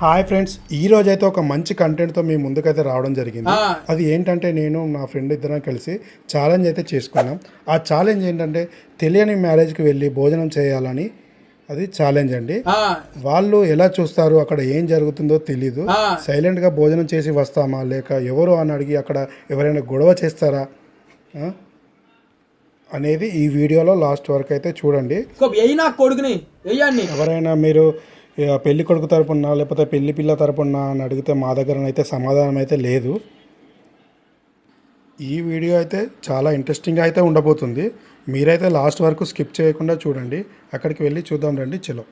Hi friends, ఈ రోజు అయితే ఒక మంచి కంటెంట్తో మీ ముందుకైతే రావడం జరిగింది. అది ఏంటంటే నేను నా ఫ్రెండ్ ఇద్దరం కలిసి ఛాలెంజ్ అయితే చేసుకున్నాం. ఆ ఛాలెంజ్ ఏంటంటే తెలియని మ్యారేజ్కి వెళ్ళి భోజనం చేయాలని. అది ఛాలెంజ్ అండి. వాళ్ళు ఎలా చూస్తారు, అక్కడ ఏం జరుగుతుందో తెలీదు. సైలెంట్గా భోజనం చేసి వస్తామా, లేక ఎవరు అని అడిగి అక్కడ ఎవరైనా గొడవ చేస్తారా అనేది ఈ వీడియోలో లాస్ట్ వరకు అయితే చూడండి. ఎవరైనా మీరు పెళ్లి కొడుకు తరపున లేకపోతే పెళ్లి పిల్ల తరపున అని అడిగితే మా దగ్గర అయితే సమాధానం అయితే లేదు. ఈ వీడియో అయితే చాలా ఇంట్రెస్టింగ్గా అయితే ఉండబోతుంది. మీరైతే లాస్ట్ వరకు స్కిప్ చేయకుండా చూడండి. అక్కడికి వెళ్ళి చూద్దాం రండి. చలో.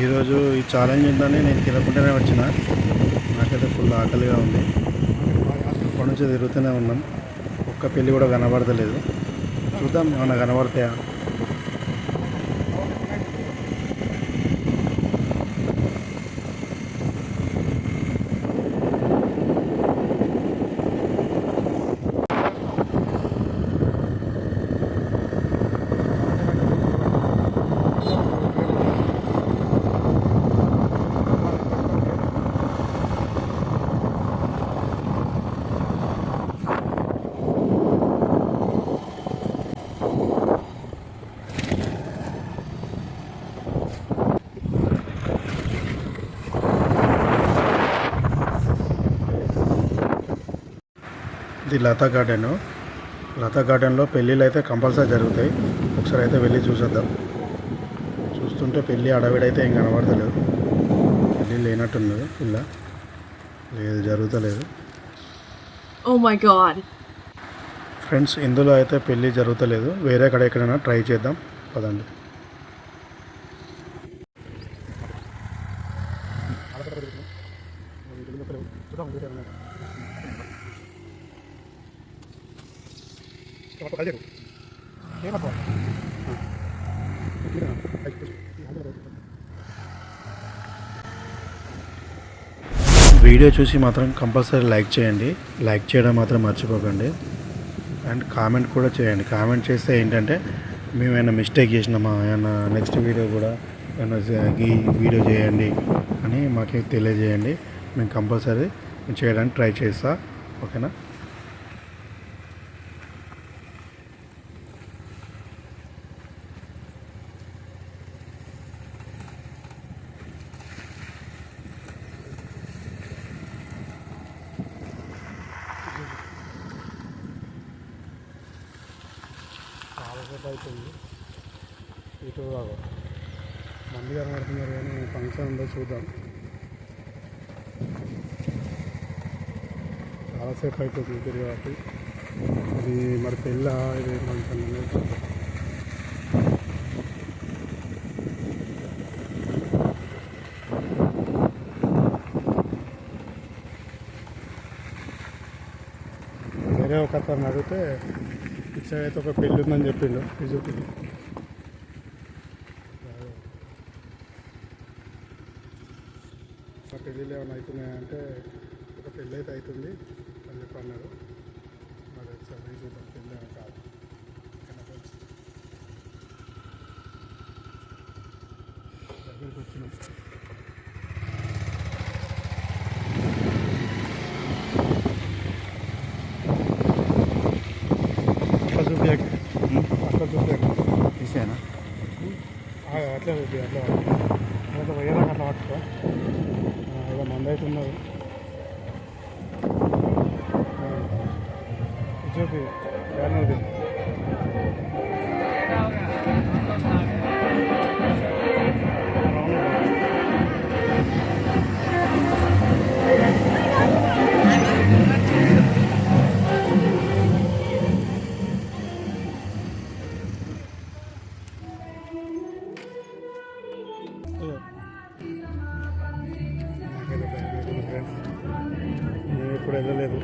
ఈరోజు ఈ ఛాలెంజ్ ఉందని నేను తినకుండానే వచ్చిన. నాకైతే ఫుల్ ఆకలిగా ఉంది. అప్పటి నుంచి తిరుగుతూనే ఉన్నాం. ఒక్క పెళ్ళి కూడా కనబడతలేదు. చూద్దాం ఏమన్నా కనబడతాయా. ఇది లతా గార్డెన్లో పెళ్ళిళ్ళు అయితే కంపల్సరీ జరుగుతాయి. ఒకసారి అయితే వెళ్ళి చూసేద్దాం. చూస్తుంటే పెళ్ళి అడవిడైతే ఏం కనబడతలేదు. పెళ్ళి లేనట్టున్నది. పిల్ల లేదు, జరుగుతలేదు. Oh my god. ఫ్రెండ్స్, ఇందులో అయితే పెళ్ళి జరుగుతలేదు. వేరే కడ ఎక్కడైనా ట్రై చేద్దాం పదండి. వీడియో చూసి మాత్రం కంపల్సరీ లైక్ చేయండి. లైక్ చేయడం మాత్రం మర్చిపోకండి. అండ్ కామెంట్ కూడా చేయండి. కామెంట్ చేస్తే ఏంటంటే మేము ఏమైనా మిస్టేక్ చేసినామా, ఏమైనా నెక్స్ట్ వీడియో కూడా ఏమైనా ఈ వీడియో చేయండి అని మాకు తెలియజేయండి. మేము కంపల్సరీ చేయడానికి ట్రై చేస్తా. ఓకేనా. చాలాసేపు అవుతుంది. ఇటు మంది కనబడుతున్నారు కానీ ఫంక్షన్ ఉందో చూద్దాం. చాలాసేపు అవుతుంది తిరిగి కాబట్టి. ఇది మరి పెళ్ళ ఇది ఫంక్షన్ అనేది చూద్దాం. వేరే ఒక అతను అడిగితే ఇటు అయితే ఒక పెళ్ళి ఉందని చెప్పిండు. ఇది చూపింది. మా పెళ్ళిళ్ళు ఏమైనా అవుతున్నాయంటే ఒక పెళ్ళి అయితే అవుతుంది అని చెప్పి అన్నారు. మరి ఒకసారి చూద్దాం పెళ్ళి ఏమైనా కాదు. దగ్గరికి వచ్చినాం. అట్లా చూపాక తీసానా అట్లా చూపి అట్లా అట్లా పోయేదాకా అట్లా పట్టుకో. ఏదో మంది అవుతున్నారు. చూపి బ్యానర్ది. నేను ఎప్పుడు వెళ్ళలేదు,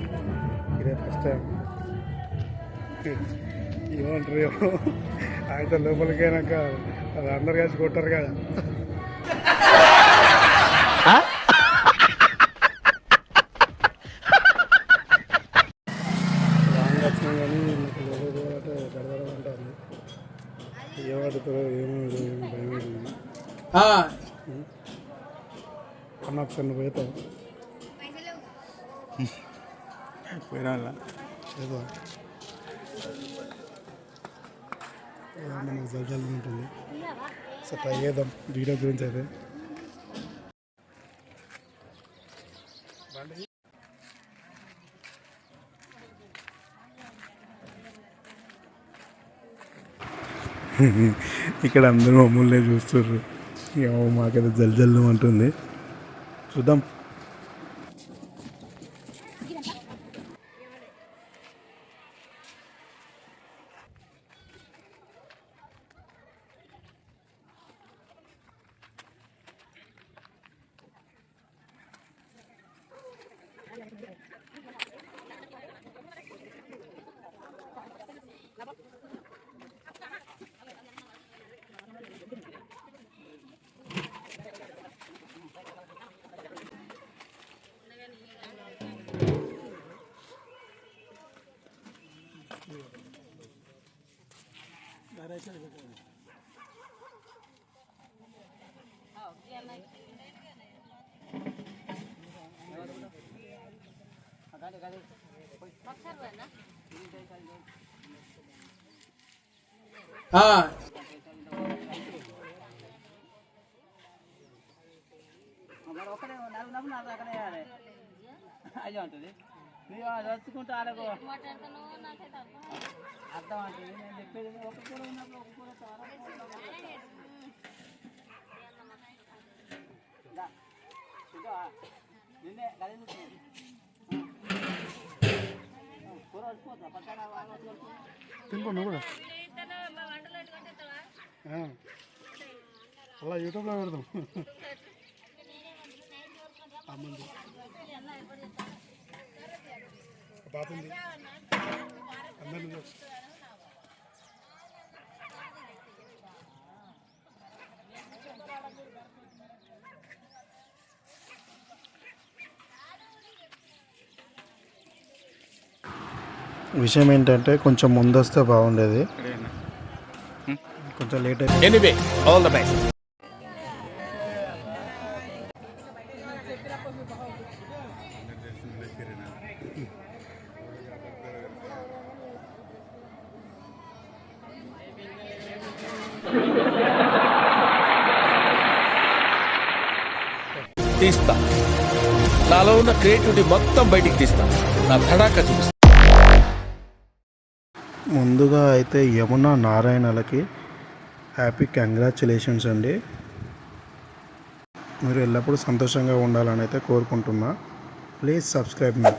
ఇదే ఫస్ట్ టైం. ఏమంటారు అయితే లోపలికి అయినాక అది అందరు కలిసి కొట్టారు కదా. రాంగ్ వచ్చినా కానీ నాకు లోపలికి పోవాలంటే దడదడ అంటారు. ఏమడుగుతారో ఏమో భయం అవుతుంది. అన్న ఒకసారి నువ్వు పోతావు పోయినా ఏదో మనకు జల్జల్ది ఉంటుంది. సో ట్రై చేద్దాం వీడియో గురించి అయితే. ఇక్కడ అందరూ మమ్మల్ని చూస్తుర్రు. మాకైతే జల్జల్లు అంటుంది. చూద్దాం. అయ్యో ఉంటుంది రచ్చుకుంటా అడగో అర్థం అంటుంది. నేను చెప్పేది ఒక కూర ఉన్నప్పుడు ఒక కూర నిన్నే గది కూర వచ్చిపోతా పక్కన తినుకో నువ్వు కూడా. అలా యూట్యూబ్లో పెడదాం. పాప ఉంది అందరినీ చూసి విషయం ఏంటంటే కొంచెం ముందు వస్తే బాగుండేది, కొంచెం లేట్ అయితే. Anyway all the best. తీస్తా, నాలో ఉన్న క్రియేటివిటీ మొత్తం బయటికి తీస్తా, నా ధడాకా చూపిస్తా. ముందుగా అయితే యమున నారాయణలకి హ్యాపీ కంగ్రాచులేషన్స్ అండి. మీరు ఎల్లప్పుడూ సంతోషంగా ఉండాలని అయితే కోరుకుంటున్నా. Please subscribe me.